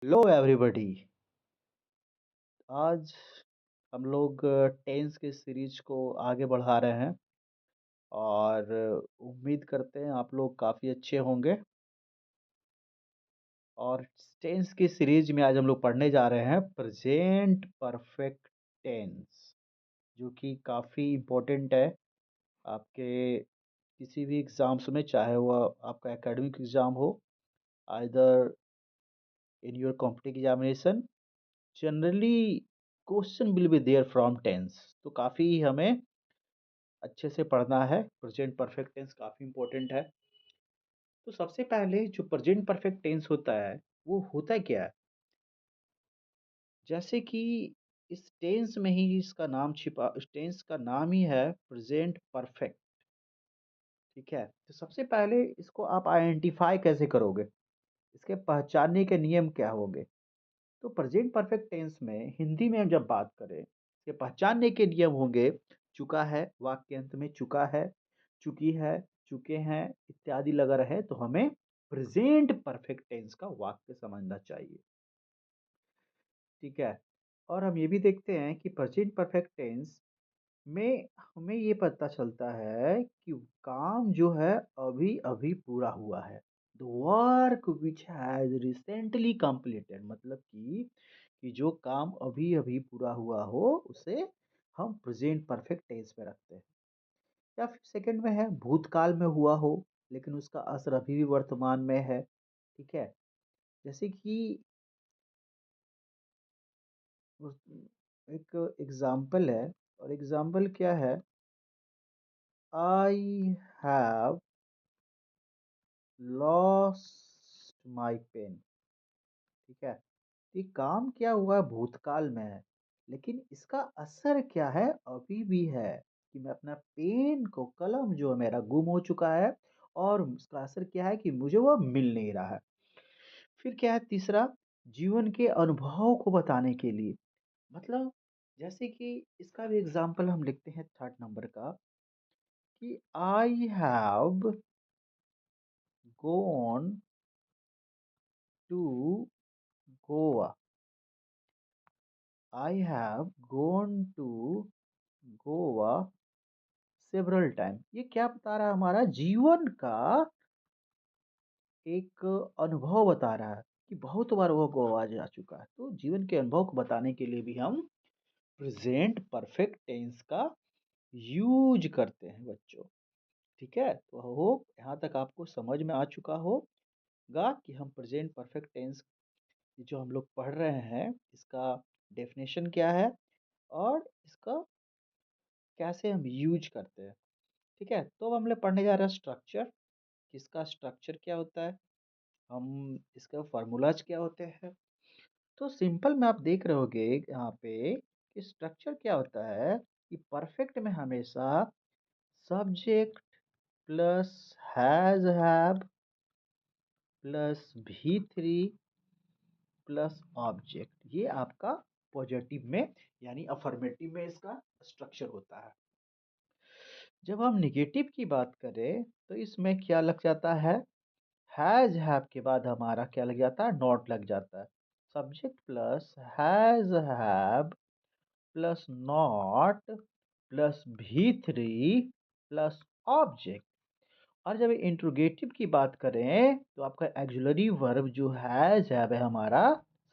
Hello everybody. आज हम लोग टेंस के सीरीज को आगे बढ़ा रहे हैं और उम्मीद करते हैं आप लोग काफ़ी अच्छे होंगे। और टेंस की सीरीज में आज हम लोग पढ़ने जा रहे हैं प्रेजेंट परफेक्ट टेंस, जो कि काफ़ी इम्पोर्टेंट है आपके किसी भी एग्ज़ाम्स में, चाहे वो आपका एकेडमिक एग्ज़ाम हो, either in your competitive examination. Generally question will be there from tense, तो काफ़ी हमें अच्छे से पढ़ना है। प्रेजेंट परफेक्ट टेंस काफ़ी इंपॉर्टेंट है। तो सबसे पहले जो प्रेजेंट परफेक्ट टेंस होता है वो होता क्या है? जैसे कि इस टेंस में ही इसका नाम छिपा, इस टेंस का नाम ही है प्रेजेंट परफेक्ट। ठीक है, तो सबसे पहले इसको आप आइडेंटिफाई कैसे करोगे, इसके पहचानने के नियम क्या होंगे? तो प्रेजेंट परफेक्ट टेंस में हिंदी में हम जब बात करें, इसके पहचानने के नियम होंगे चुका है, वाक्य अंत में चुका है, चुकी है, चुके हैं इत्यादि लगा रहे तो हमें प्रेजेंट परफेक्ट टेंस का वाक्य समझना चाहिए। ठीक है, और हम ये भी देखते हैं कि प्रेजेंट परफेक्ट टेंस में हमें ये पता चलता है कि काम जो है अभी अभी पूरा हुआ है। The work which has recently completed, मतलब कि जो काम अभी अभी पूरा हुआ हो उसे हम प्रेजेंट परफेक्ट टेंस में रखते हैं। या फिर सेकंड में है भूतकाल में हुआ हो लेकिन उसका असर अभी भी वर्तमान में है। ठीक है, जैसे कि एक एग्जाम्पल है, और एग्जाम्पल क्या है? I have lost my pen. ठीक है, ये काम क्या हुआ है भूतकाल में है, लेकिन इसका असर क्या है अभी भी है, कि मैं अपना पेन को, कलम जो है मेरा गुम हो चुका है और उसका असर क्या है कि मुझे वो मिल नहीं रहा है। फिर क्या है तीसरा, जीवन के अनुभव को बताने के लिए, मतलब जैसे कि इसका भी एग्जाम्पल हम लिखते हैं थर्ड नंबर का, कि I have gone to Goa. I have gone to Goa several time. ये क्या बता रहा है? हमारा जीवन का एक अनुभव बता रहा है कि बहुत बार वो गोवा जा चुका है। तो जीवन के अनुभव को बताने के लिए भी हम प्रेजेंट परफेक्ट टेंस का यूज करते हैं बच्चों। ठीक है, तो होप यहाँ तक आपको समझ में आ चुका होगा कि हम प्रेजेंट परफेक्ट टेंस जो हम लोग पढ़ रहे हैं इसका डेफिनेशन क्या है और इसका कैसे हम यूज करते हैं। ठीक है, तो अब हम लोग पढ़ने जा रहे हैं स्ट्रक्चर, इसका स्ट्रक्चर क्या होता है, हम इसका फार्मूलाज क्या होते हैं। तो सिंपल में आप देख रहे होगे यहाँ पे कि स्ट्रक्चर क्या होता है कि परफेक्ट में हमेशा subject plus has have plus भी थ्री प्लस ऑब्जेक्ट, ये आपका पॉजिटिव में यानी अफर्मेटिव में इसका स्ट्रक्चर होता है। जब हम निगेटिव की बात करें तो इसमें क्या लग जाता है, हैज हैव के बाद हमारा क्या लग जाता है, नॉट लग जाता है। Subject plus has have plus not plus भी थ्री प्लस ऑब्जेक्ट। और जब इंट्रोगेटिव की बात करें तो आपका एक्सुलरी वर्ब जो हैज हैव है हमारा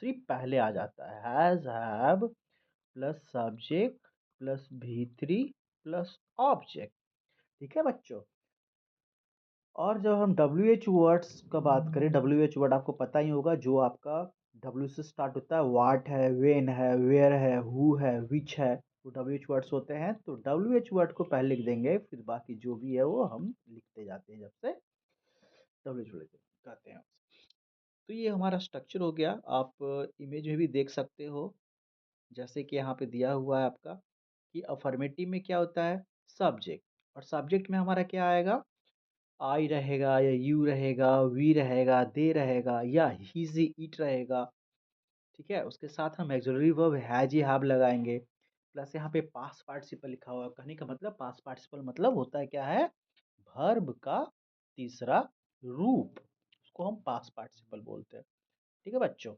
सिर्फ पहले आ जाता है, has have plus subject plus भी थ्री प्लस ऑब्जेक्ट। ठीक है बच्चों, और जब हम डब्ल्यू एच वर्ड्स का बात करें, डब्ल्यू एच वर्ड आपको पता ही होगा, जो आपका डब्ल्यू से स्टार्ट होता है, वाट है, वेन है, वेयर है, हु है, विच है, तो डब्ल्यू एच वर्ड्स होते हैं। तो डब्ल्यू एच वर्ड को पहले लिख देंगे, फिर बाकी जो भी है वो हम लिखते जाते हैं जब से डब्ल्यू एच वर्ड कहते हैं। तो ये हमारा स्ट्रक्चर हो गया, आप इमेज में भी देख सकते हो, जैसे कि यहाँ पे दिया हुआ है आपका कि अफर्मेटिव में क्या होता है, सब्जेक्ट, और सब्जेक्ट में हमारा क्या आएगा, आई रहेगा या यू रहेगा, वी रहेगा, दे रहेगा या ही से इट रहेगा। ठीक है, उसके साथ हम auxiliary verb has he have लगाएंगे, प्लस यहाँ पे पास्ट पार्टिसिपल लिखा हुआ है। कहने का मतलब पास्ट पार्टिसिपल मतलब होता है क्या है, वर्ब का तीसरा रूप, उसको हम पास्ट पार्टिसिपल बोलते हैं। ठीक है बच्चों,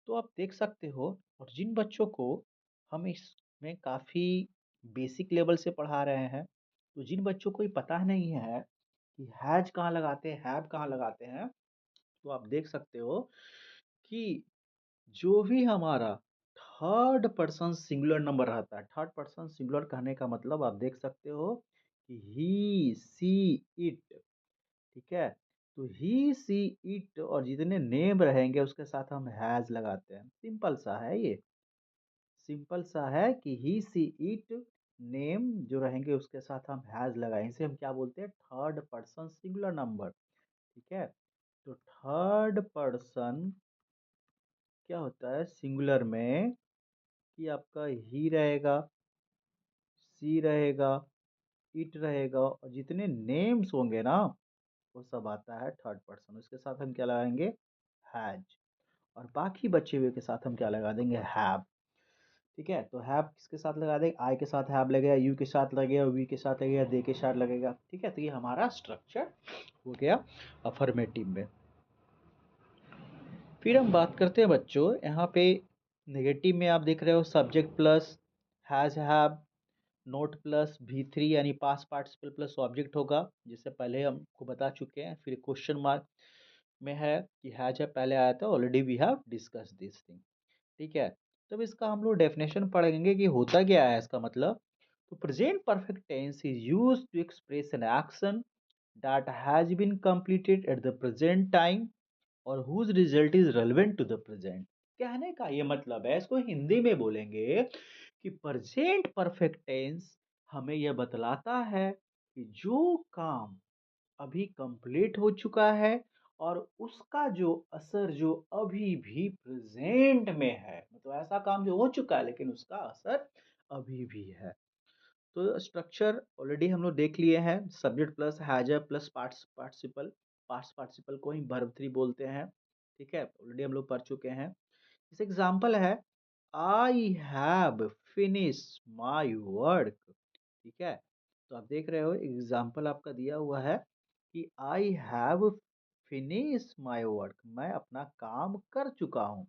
तो आप देख सकते हो और जिन बच्चों को हम इसमें काफ़ी बेसिक लेवल से पढ़ा रहे हैं, तो जिन बच्चों को ये पता नहीं है कि हैज कहाँ लगाते हैं, हैव कहाँ लगाते हैं, तो आप देख सकते हो कि जो भी हमारा थर्ड पर्सन सिंगुलर नंबर रहता है, थर्ड पर्सन सिंगुलर कहने का मतलब आप देख सकते हो कि ही, सी, इट, ठीक है? तो ही, सी, इट और जितने नेम रहेंगे उसके साथ हम हैज़ लगाते हैं। सिंपल सा है ये, सिंपल सा है कि ही, सी, इट नेम जो रहेंगे उसके साथ हम हैज़ लगाएँ। इसे हम क्या बोलते हैं? थर्ड पर्सन सिंगुलर नंबर, ठीक है? तो थर्ड पर्सन क्या होता है सिंगुलर में कि आपका ही रहेगा, सी रहेगा, इट रहेगा और जितने नेम्स होंगे ना, वो सब आता है थर्ड पर्सन। उसके साथ हम क्या लगाएँगे? हैज़ और बाकी बचे हुए के साथ हम क्या लगा देंगे? हैव, ठीक है? तो हैव किसके साथ लगा देंगे? आई के साथ हैव लगेगा, यू के साथ लगेगा, वी के साथ लगेगा, दे के साथ लगेगा, ठीक है? तो ये हमारा स्ट्रक्चर हो गया अफर्मेटिव में। फिर हम बात करते हैं बच्चों, यहाँ पे नेगेटिव में आप देख रहे हो subject plus has, have, note plus V3 यानी पास्ट पार्टिसिपल प्लस ऑब्जेक्ट होगा, जिससे पहले हमको बता चुके हैं। फिर क्वेश्चन मार्क में है कि हैज है पहले आया था, already we have discuss this thing, ठीक है? तब इसका हम लोग डेफिनेशन पढ़ेंगे कि होता क्या है इसका मतलब। तो present perfect tense is used to express an action that has been completed at the present time और whose result is relevant to the present. कहने का ये मतलब है, इसको हिंदी में बोलेंगे कि प्रेजेंट परफेक्ट टेंस हमें यह बतलाता है कि जो काम अभी कंप्लीट हो चुका है और उसका जो असर जो अभी भी प्रेजेंट में है, मतलब ऐसा काम जो हो चुका है लेकिन उसका असर अभी भी है। तो स्ट्रक्चर ऑलरेडी हम लोग देख लिए हैं, subject plus has or plus participle, past participle को ही वर्ब थ्री बोलते हैं, ठीक है? ऑलरेडी हम लोग पढ़ चुके हैं। इस एग्जाम्पल है I have finish my work, ठीक है? तो आप देख रहे हो एग्जाम्पल आपका दिया हुआ है कि I have finish my work, मैं अपना काम कर चुका हूँ,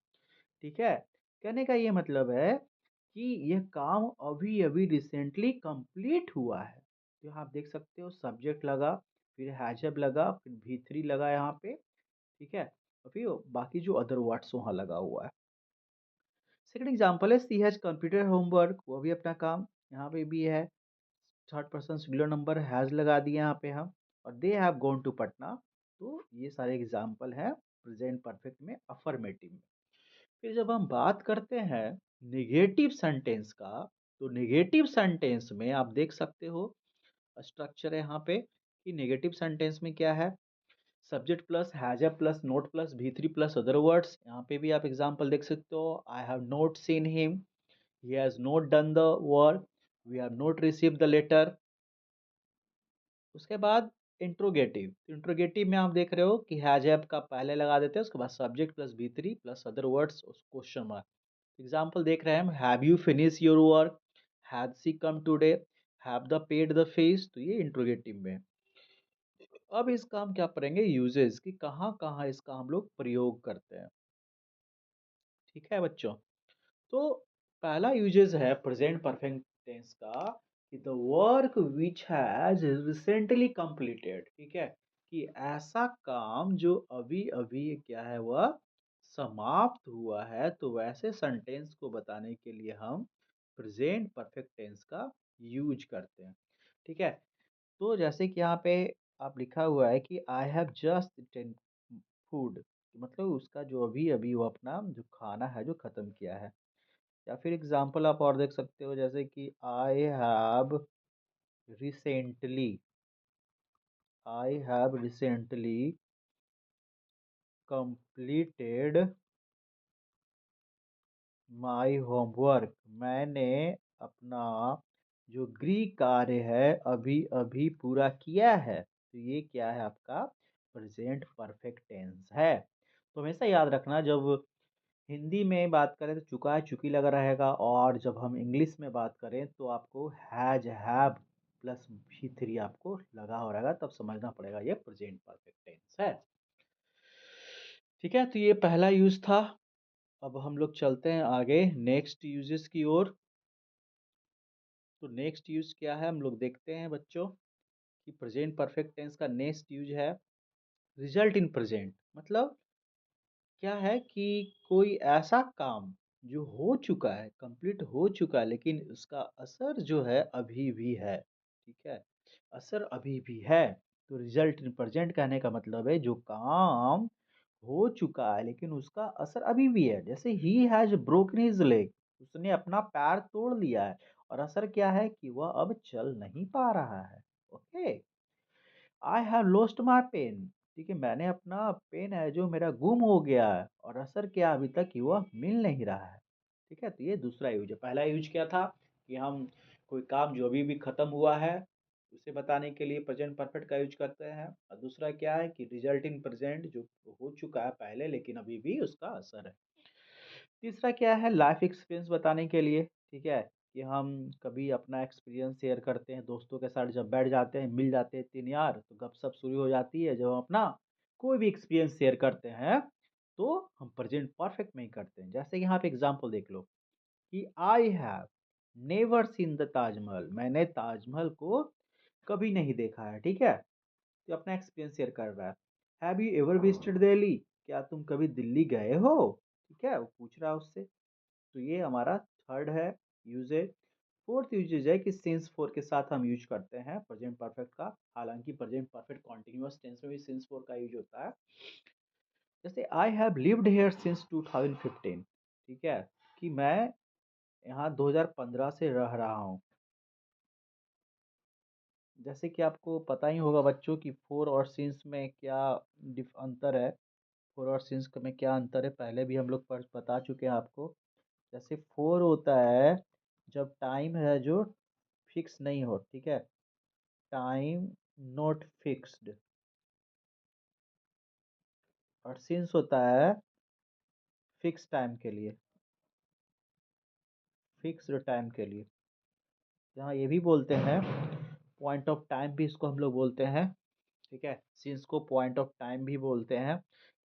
ठीक है? कहने का ये मतलब है कि यह काम अभी अभी रिसेंटली कंप्लीट हुआ है। तो यहाँ आप देख सकते हो सब्जेक्ट लगा, फिर हैजब लगा, फिर V3 लगा यहाँ पे, ठीक है? और फिर बाकी जो अदर वर्ड्स वहाँ लगा हुआ है। सेकंड एग्जांपल है सी हैज कंप्लीटेड होमवर्क, वो भी अपना काम यहाँ पे भी है, third person singular number has लगा दिया यहाँ पे हम, और they have gone to Patna. तो ये सारे एग्जांपल हैं प्रेजेंट परफेक्ट में, अफर्मेटिव में। फिर जब हम बात करते हैं नेगेटिव सेंटेंस का, तो नेगेटिव सेंटेंस में आप देख सकते हो स्ट्रक्चर है यहाँ पे कि नेगेटिव सेंटेंस में क्या है, subject plus has plus not plus V3 plus other words. यहाँ पे भी आप एग्जांपल देख सकते हो, I have not seen him, he has not done the work, we have not received the letter. उसके बाद इंट्रोगेटिव, इंट्रोगेटिव में आप देख रहे हो कि हैज हैव का पहले लगा देते हैं, उसके बाद subject plus V3 plus other words question mark. Example देख रहे हैं हम, have you finish your work, had she come today, have the paid the fees. तो ये इंट्रोगेटिव में। अब इसका हम क्या पढ़ेंगे, यूजेस कि कहाँ कहाँ इसका हम लोग प्रयोग करते हैं, ठीक है बच्चों? तो पहला यूजेस है प्रेजेंट परफेक्ट टेंस का कि the work which has recently completed, ठीक है? कि ऐसा काम जो अभी अभी क्या है वह समाप्त हुआ है, तो वैसे सेंटेंस को बताने के लिए हम प्रेजेंट परफेक्ट टेंस का यूज करते हैं, ठीक है? तो जैसे कि यहाँ पे आप लिखा हुआ है कि I have just eaten food, मतलब उसका जो अभी अभी वो अपना जो खाना है जो खत्म किया है। या फिर एग्जाम्पल आप और देख सकते हो जैसे कि recently I have recently completed my homework, मैंने अपना जो गृह कार्य है अभी अभी पूरा किया है। तो ये क्या है आपका प्रेजेंट परफेक्ट टेंस है। तो हमेशा याद रखना, जब हिंदी में बात करें तो चुका है चुकी लगा रहेगा, और जब हम इंग्लिश में बात करें तो आपको हैज हैव प्लस V3 आपको लगा हो रहेगा, तब समझना पड़ेगा ये प्रेजेंट परफेक्ट टेंस है, ठीक है? तो ये पहला यूज था अब हम लोग चलते हैं आगे नेक्स्ट यूजेस की ओर। तो नेक्स्ट यूज क्या है हम लोग देखते हैं बच्चों कि प्रेजेंट परफेक्ट टेंस का नेक्स्ट यूज है रिजल्ट इन प्रेजेंट। मतलब क्या है कि कोई ऐसा काम जो हो चुका है, कंप्लीट हो चुका है, लेकिन उसका असर जो है अभी भी है। ठीक है, असर अभी भी है। तो रिजल्ट इन प्रेजेंट कहने का मतलब है जो काम हो चुका है लेकिन उसका असर अभी भी है। जैसे he has broken his leg, उसने अपना पैर तोड़ लिया है और असर क्या है कि वह अब चल नहीं पा रहा है। Okay, I have lost my pen. ठीक है, मैंने अपना पेन है जो मेरा गुम हो गया है और असर क्या अभी तक कि वह मिल नहीं रहा है। ठीक है, तो ये दूसरा यूज है। पहला यूज क्या था कि हम कोई काम जो अभी भी खत्म हुआ है उसे बताने के लिए प्रेजेंट परफेक्ट का यूज करते हैं, और दूसरा क्या है कि रिजल्ट इन प्रेजेंट जो हो चुका है पहले लेकिन अभी भी उसका असर है। तीसरा क्या है लाइफ एक्सपीरियंस बताने के लिए। ठीक है, कि हम कभी अपना एक्सपीरियंस शेयर करते हैं दोस्तों के साथ, जब बैठ जाते हैं मिल जाते हैं तीन यार तो गपशप शुरू हो जाती है। जब हम अपना कोई भी एक्सपीरियंस शेयर करते हैं तो हम प्रेजेंट परफेक्ट में ही करते हैं। जैसे यहाँ पे एग्जांपल देख लो कि I have never seen the Taj Mahal, मैंने ताजमहल को कभी नहीं देखा है। ठीक है, तो अपना एक्सपीरियंस शेयर कर रहा है। Have you ever visited Delhi, क्या तुम कभी दिल्ली गए हो। ठीक है, वो पूछ रहा है उससे। तो ये हमारा थर्ड है यूजेज। फोर्थ यूजेज है कि सिंस फोर के साथ हम यूज करते हैं प्रेजेंट परफेक्ट का। हालांकि प्रेजेंट परफेक्ट कॉन्टिन्यूअस टेंस में भी सिंस फोर का यूज होता है। जैसे I have lived here since 2015। ठीक है, कि मैं यहाँ 2015 से रह रहा हूँ। जैसे कि आपको पता ही होगा बच्चों कि फोर और सिंस में क्या अंतर है। फोर और सिंस में क्या अंतर है पहले भी हम लोग बता चुके हैं आपको। जैसे फोर होता है जब टाइम है जो फिक्स नहीं हो। ठीक है, टाइम नॉट फिक्स्ड। और सिंस होता है फिक्स टाइम के लिए, फिक्स्ड टाइम के लिए। यहाँ ये भी बोलते हैं पॉइंट ऑफ टाइम भी इसको हम लोग बोलते हैं। ठीक है, सिंस को पॉइंट ऑफ टाइम भी बोलते हैं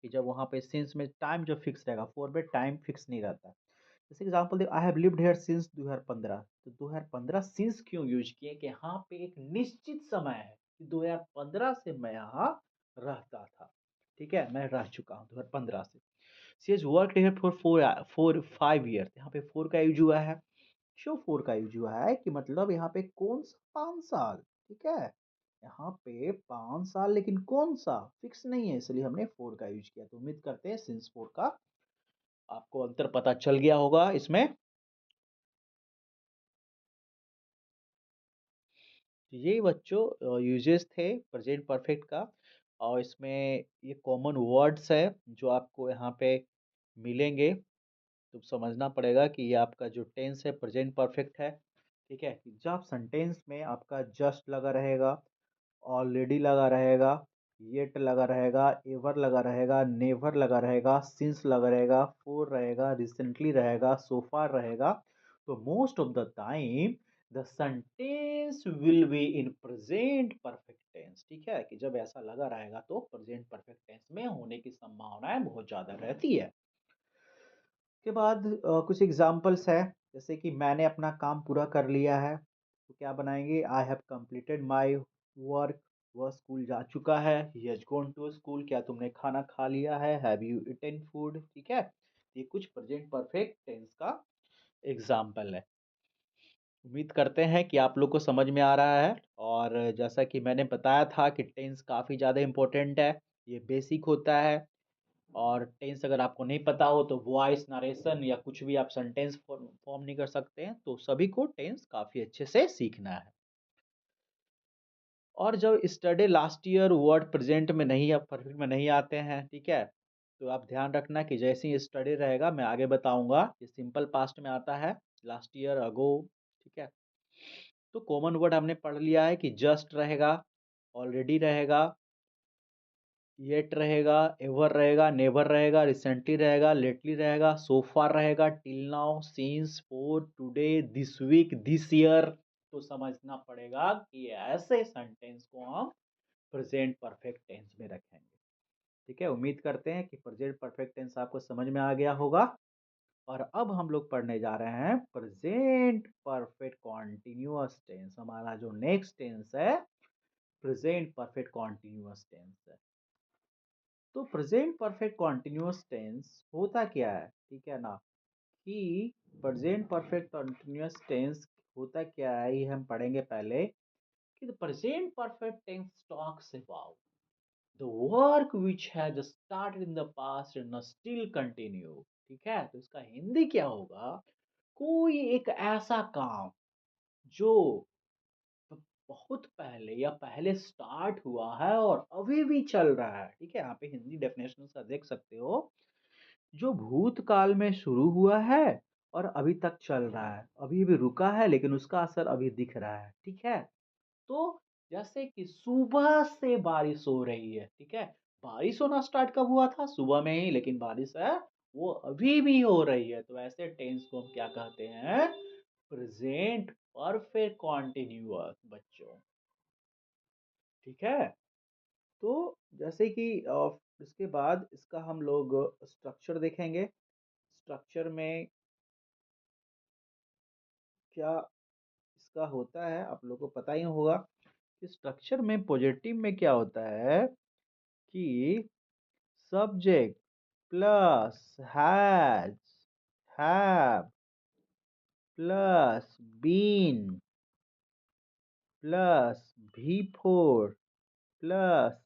कि जब वहाँ पे सिंस में टाइम जो फिक्स रहेगा, फोर में टाइम फिक्स नहीं रहता। जैसे example they I have lived here since 2015। तो 2015 सिंस क्यों यूज किए कि यहाँ पे एक निश्चित समय है कि 2015 से मैं यहाँ रहता था। ठीक है, मैं रह चुका हूँ 2015 से। She has worked here for four 5 year, यहाँ पे फोर का यूज हुआ है। शो फोर का यूज हुआ है कि मतलब यहाँ पे कौन सा 5 साल। ठीक है, यहाँ पे 5 साल लेकिन कौन सा फिक्स नहीं है, इसलिए हमने फोर का यूज किया। तो उम्मीद करते हैं सिंस फोर का आपको अंतर पता चल गया होगा इसमें। तो ये बच्चों यूजेस थे प्रेजेंट परफेक्ट का। और इसमें ये कॉमन वर्ड्स है जो आपको यहाँ पे मिलेंगे। तो समझना पड़ेगा कि ये आपका जो टेंस है प्रेजेंट परफेक्ट है। ठीक है, जब सेंटेंस में आपका जस्ट लगा रहेगा, ऑलरेडी लगा रहेगा, येट लगा रहेगा, एवर लगा रहेगा, नेवर लगा रहेगा, सिंस लगा रहेगा, फोर रहेगा, रिसेंटली रहेगा, सो फार रहेगा, तो most of the time the sentence will be in present perfect tense. ठीक है, कि जब ऐसा लगा रहेगा तो प्रेजेंट परफेक्ट टेंस में होने की संभावनाएं बहुत ज्यादा रहती है। के बाद कुछ एग्जाम्पल्स है। जैसे कि मैंने अपना काम पूरा कर लिया है, तो क्या बनाएंगे I have completed my work. वह स्कूल जा चुका है, he has gone to school, क्या तुमने खाना खा लिया है, हैव यू ईटन फूड। ठीक है, ये कुछ प्रेजेंट परफेक्ट टेंस का एग्जाम्पल है। उम्मीद करते हैं कि आप लोग को समझ में आ रहा है। और जैसा कि मैंने बताया था कि टेंस काफ़ी ज़्यादा इम्पोर्टेंट है, ये बेसिक होता है। और टेंस अगर आपको नहीं पता हो तो वॉइस नरेशन या कुछ भी आप सेंटेंस फॉर्म नहीं कर सकते हैं, तो सभी को टेंस काफ़ी अच्छे से सीखना है। और जब study last year word present में नहीं, अब परफेक्ट में नहीं आते हैं। ठीक है, तो आप ध्यान रखना कि जैसे ही स्टडी रहेगा मैं आगे बताऊंगा, ये सिंपल पास्ट में आता है, लास्ट ईयर, अगो। ठीक है, तो कॉमन वर्ड हमने पढ़ लिया है कि जस्ट रहेगा, ऑलरेडी रहेगा, येट रहेगा, एवर रहेगा, नेवर रहेगा, रिसेंटली रहेगा, लेटली रहेगा, सो फार रहेगा, till now, since, for, today, this week, this year. तो समझना पड़ेगा कि ऐसे सेंटेंस को हम प्रेजेंट परफेक्ट टेंस में रखेंगे। ठीक है, उम्मीद करते हैं कि प्रेजेंट परफेक्ट टेंस आपको समझ में आ गया होगा। और अब हम लोग पढ़ने जा रहे हैं प्रेजेंट परफेक्ट कॉन्टिन्यूअस टेंस। हमारा जो नेक्स्ट टेंस है प्रेजेंट परफेक्ट कॉन्टिन्यूअस टेंस है। तो प्रेजेंट परफेक्ट कॉन्टिन्यूअस टेंस होता क्या है, ठीक है ना, कि प्रेजेंट परफेक्ट कॉन्टिन्यूअस टेंस होता क्या है ये हम पढ़ेंगे पहले। कि the present perfect tense talks about the work which has started in the past and still continue. ठीक है, तो इसका हिंदी क्या होगा? कोई एक ऐसा काम जो बहुत पहले या पहले स्टार्ट हुआ है और अभी भी चल रहा है। ठीक है, यहाँ पे हिंदी डेफिनेशन सा देख सकते हो। जो भूतकाल में शुरू हुआ है और अभी तक चल रहा है, अभी भी रुका है लेकिन उसका असर अभी दिख रहा है। ठीक है, तो जैसे कि सुबह से बारिश हो रही है। ठीक है, बारिश होना स्टार्ट कब हुआ था? सुबह में ही, लेकिन बारिश है वो अभी भी हो रही है। तो ऐसे टेंस को हम क्या कहते हैं? प्रेजेंट परफेक्ट कॉन्टिन्यूअस बच्चों। ठीक है, तो जैसे कि इसके बाद इसका हम लोग स्ट्रक्चर देखेंगे। स्ट्रक्चर में क्या इसका होता है आप लोगों को पता ही होगा कि स्ट्रक्चर में पॉजिटिव में क्या होता है कि subject plus has have plus been plus V four plus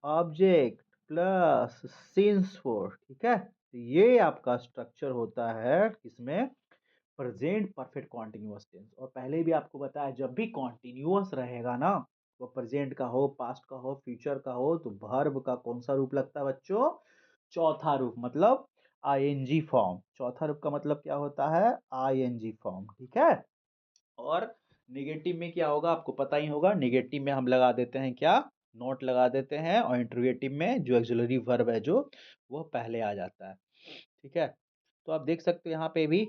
object plus since for. ठीक है, तो ये आपका स्ट्रक्चर होता है इसमें प्रेजेंट परफेक्ट कॉन्टिन्यूअस टेंस। और पहले भी आपको बताया जब भी कॉन्टिन्यूअस रहेगा ना, वो प्रेजेंट का हो, पास्ट का हो, फ्यूचर का हो, तो वर्ब का कौन सा रूप लगता है बच्चों? चौथा रूप, मतलब आईएनजी फॉर्म। चौथा रूप का मतलब क्या होता है? ING form. ठीक है, और निगेटिव में क्या होगा आपको पता ही होगा। निगेटिव में हम लगा देते हैं क्या? नोट लगा देते हैं। और इंट्रोगेटिव में जो एक्सिलरी वर्ब है जो वो पहले आ जाता है। ठीक है, तो आप देख सकते हो यहाँ पे भी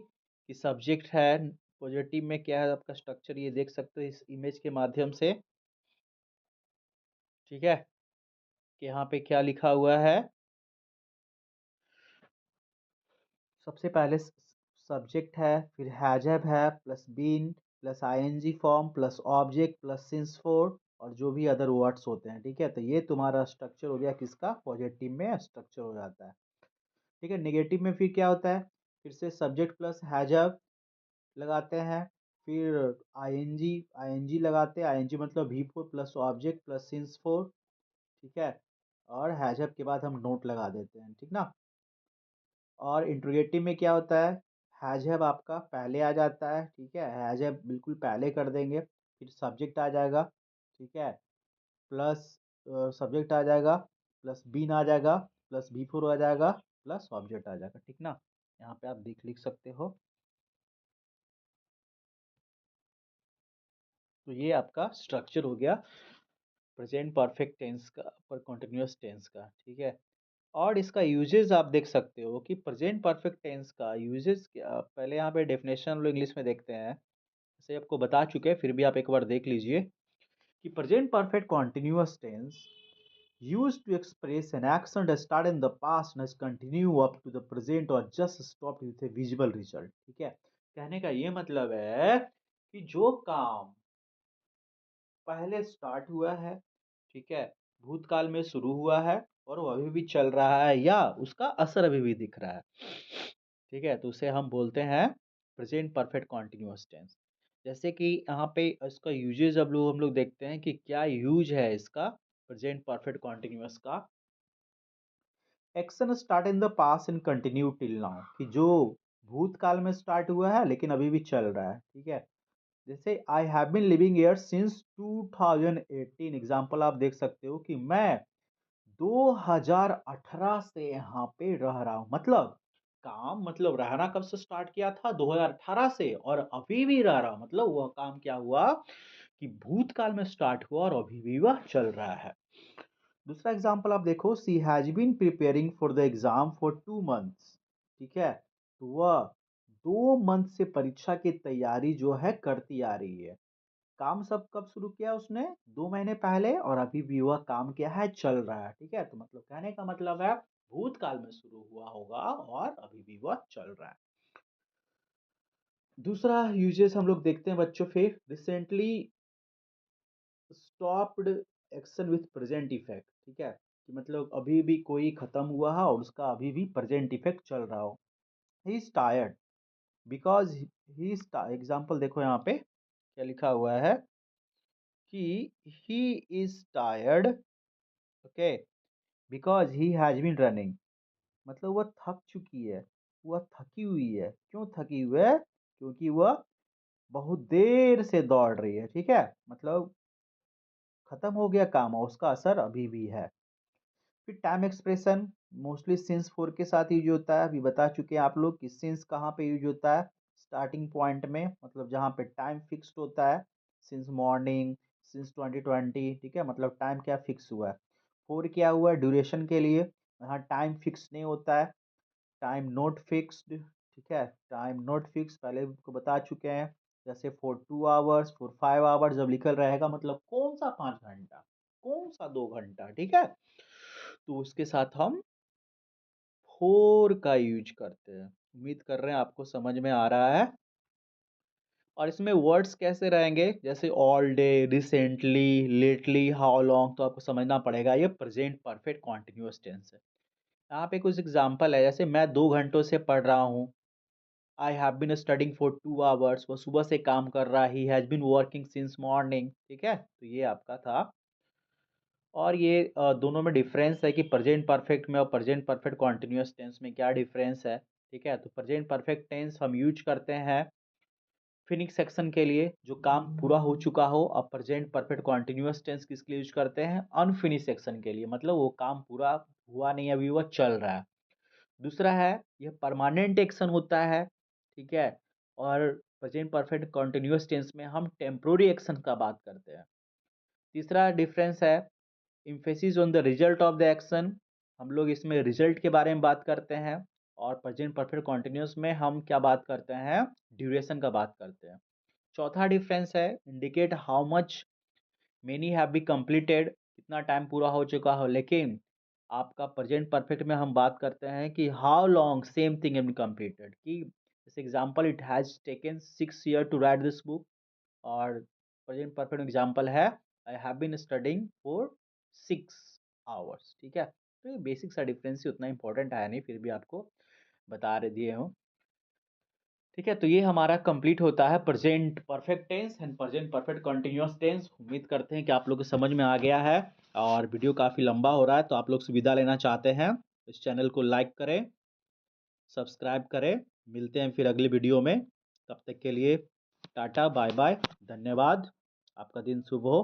कि सब्जेक्ट है। पॉजिटिव में क्या है आपका स्ट्रक्चर, ये देख सकते हो इस इमेज के माध्यम से। ठीक है, कि यहाँ पे क्या लिखा हुआ है? सबसे पहले सब्जेक्ट है, फिर हैजब है, plus been plus ING form plus object plus since for और जो भी अदर वर्ड्स होते हैं। ठीक है, तो ये तुम्हारा स्ट्रक्चर हो गया किसका? पॉजिटिव में स्ट्रक्चर हो जाता है। ठीक है, नेगेटिव में फिर क्या होता है? फिर से सब्जेक्ट प्लस हैजब लगाते हैं, फिर आईएनजी आईएनजी लगाते हैं। आईएनजी मतलब भी four plus object plus since for. ठीक है, और हैजब के बाद हम नोट लगा देते हैं। ठीक ना, और इंट्रोगेटिव में क्या होता है? हैजब आपका पहले आ जाता है। ठीक है, हैजब बिल्कुल पहले कर देंगे, फिर सब्जेक्ट आ जाएगा। ठीक है, प्लस सब्जेक्ट आ जाएगा, प्लस बीन आ जाएगा, प्लस बी फोर आ जाएगा, प्लस ऑब्जेक्ट आ जाएगा। ठीक ना, यहाँ पे आप देख लिख सकते हो। तो ये आपका स्ट्रक्चर हो गया प्रेजेंट परफेक्ट टेंस का, पर कंटिन्यूअस टेंस का। ठीक है, और इसका यूजेस आप देख सकते हो कि प्रेजेंट परफेक्ट टेंस का यूजेस क्या। पहले यहाँ पे डेफिनेशन हम लोग इंग्लिश में देखते हैं, जैसे आपको बता चुके हैं, फिर भी आप एक बार देख लीजिए कि present perfect continuous tense used to express an action that started in the past and has continued up to the present or just stopped with a visible result। ठीक है, कहने का ये मतलब है कि जो काम पहले स्टार्ट हुआ है, ठीक है, भूतकाल में शुरू हुआ है और वो अभी भी चल रहा है या उसका असर अभी भी दिख रहा है। ठीक है, तो उसे हम बोलते हैं प्रेजेंट परफेक्ट कॉन्टिन्यूअस टेंस। जैसे कि यहाँ पे इसका यूजेज अब लोग हम लोग देखते हैं कि क्या यूज है इसका प्रेजेंट परफेक्ट कॉन्टिन्यूअस का। Action start in the past and continue till now, कि जो भूतकाल में स्टार्ट हुआ है लेकिन अभी भी चल रहा है। ठीक है, जैसे I have been living here since 2018। Example आप देख सकते हो कि मैं 2018 से यहाँ पे रह रहा हूँ। मतलब काम, मतलब रहना कब से स्टार्ट किया था? 2018 से, और अभी भी रह रहा हूँ। मतलब वह काम क्या हुआ कि भूतकाल में स्टार्ट हुआ और अभी भी वह चल रहा है। दूसरा एग्जांपल आप देखो, she has been preparing for the exam for 2 months. ठीक है, तो वह 2 मंथ से परीक्षा की तैयारी जो है करती आ रही है। काम सब कब शुरू किया उसने? 2 महीने पहले, और अभी भी वह काम क्या है? चल रहा है। ठीक है, तो मतलब कहने का मतलब है भूतकाल में शुरू हुआ होगा और अभी भी वह चल रहा है। दूसरा यूजेस हम लोग देखते हैं बच्चों, फिर recently stopped action with present effect, ठीक है, कि मतलब अभी भी कोई खत्म हुआ है और उसका अभी भी प्रेजेंट इफेक्ट चल रहा हो। He is tired because he is, example देखो यहाँ पे क्या लिखा हुआ है कि he is tired, okay, because he has been running, मतलब वह थक चुकी है, वह थकी हुई है। क्यों थकी हुई है? क्योंकि वह बहुत देर से दौड़ रही है, ठीक है, मतलब खत्म हो गया काम और उसका असर अभी भी है। फिर time expression mostly since four के साथ यूज होता है, अभी बता चुके हैं आप लोग कि सिंस कहाँ पे यूज होता है, स्टार्टिंग पॉइंट में, मतलब जहाँ पे टाइम फिक्स्ड होता है, सिंस मॉर्निंग, सिंस 2020, ठीक है, मतलब टाइम क्या फिक्स हुआ है। फोर क्या हुआ, ड्यूरेशन के लिए, यहाँ टाइम फिक्स नहीं होता है, टाइम नॉट फिक्स्ड, ठीक है, टाइम नॉट फिक्स पहले को बता चुके हैं। जैसे फॉर 2 आवर्स, फॉर 5 आवर्स जब लिखल रहेगा मतलब कौन सा 5 घंटा, कौन सा 2 घंटा, ठीक है, तो उसके साथ हम फोर का यूज करते हैं। उम्मीद कर रहे हैं आपको समझ में आ रहा है। और इसमें वर्ड्स कैसे रहेंगे, जैसे all day, recently, lately, how long, तो आपको समझना पड़ेगा ये प्रेजेंट परफेक्ट कॉन्टिन्यूअस टेंस है। यहाँ पे कुछ एग्जाम्पल है, जैसे मैं 2 घंटों से पढ़ रहा हूँ, I have been studying for 2 hours, वो सुबह से काम कर रहा है, he has been working since morning, ठीक है, तो ये आपका था। और ये दोनों में डिफरेंस है कि प्रेजेंट परफेक्ट में और प्रेजेंट परफेक्ट कॉन्टिन्यूअस टेंस में क्या डिफरेंस है, ठीक है। तो प्रेजेंट परफेक्ट टेंस हम यूज करते हैं फिनिश सेक्शन के लिए, जो काम पूरा हो चुका हो, और प्रेजेंट परफेक्ट कॉन्टिन्यूअस टेंस किसके लिए यूज करते हैं, अनफिनिश सेक्शन के लिए, मतलब वो काम पूरा हुआ नहीं, अभी वो चल रहा है। दूसरा है यह परमानेंट एक्शन होता है, ठीक है, और प्रेजेंट परफेक्ट कॉन्टिन्यूअस टेंस में हम टेम्पोररी एक्शन का बात करते हैं। तीसरा डिफरेंस है emphasis on the result of the action, हम लोग इसमें रिजल्ट के बारे में बात करते हैं, और प्रेजेंट परफेक्ट कॉन्टिन्यूअस में हम क्या बात करते हैं, ड्यूरेशन का बात करते हैं। चौथा डिफरेंस है indicate how much many have be completed, कितना टाइम पूरा हो चुका हो, लेकिन आपका प्रेजेंट परफेक्ट में हम बात करते हैं कि how long same thing have been completed, कि जैसे example it has taken 6 year to write this book, और प्रेजेंट परफेक्ट एग्जांपल है I have been studying for 6 hours, ठीक है। तो ये बेसिक सा डिफरेंस ही, उतना इंपॉर्टेंट है नहीं, फिर भी आपको बता रहे दिए हूँ, ठीक है। तो ये हमारा कंप्लीट होता है present perfect tense and present perfect continuous tense. उम्मीद करते हैं कि आप लोग को समझ में आ गया है, और वीडियो काफ़ी लंबा हो रहा है, तो आप लोग से विदा लेना चाहते हैं। इस चैनल को लाइक करें, सब्सक्राइब करें, मिलते हैं फिर अगली वीडियो में। तब तक के लिए टाटा बाय बाय, धन्यवाद, आपका दिन शुभ हो।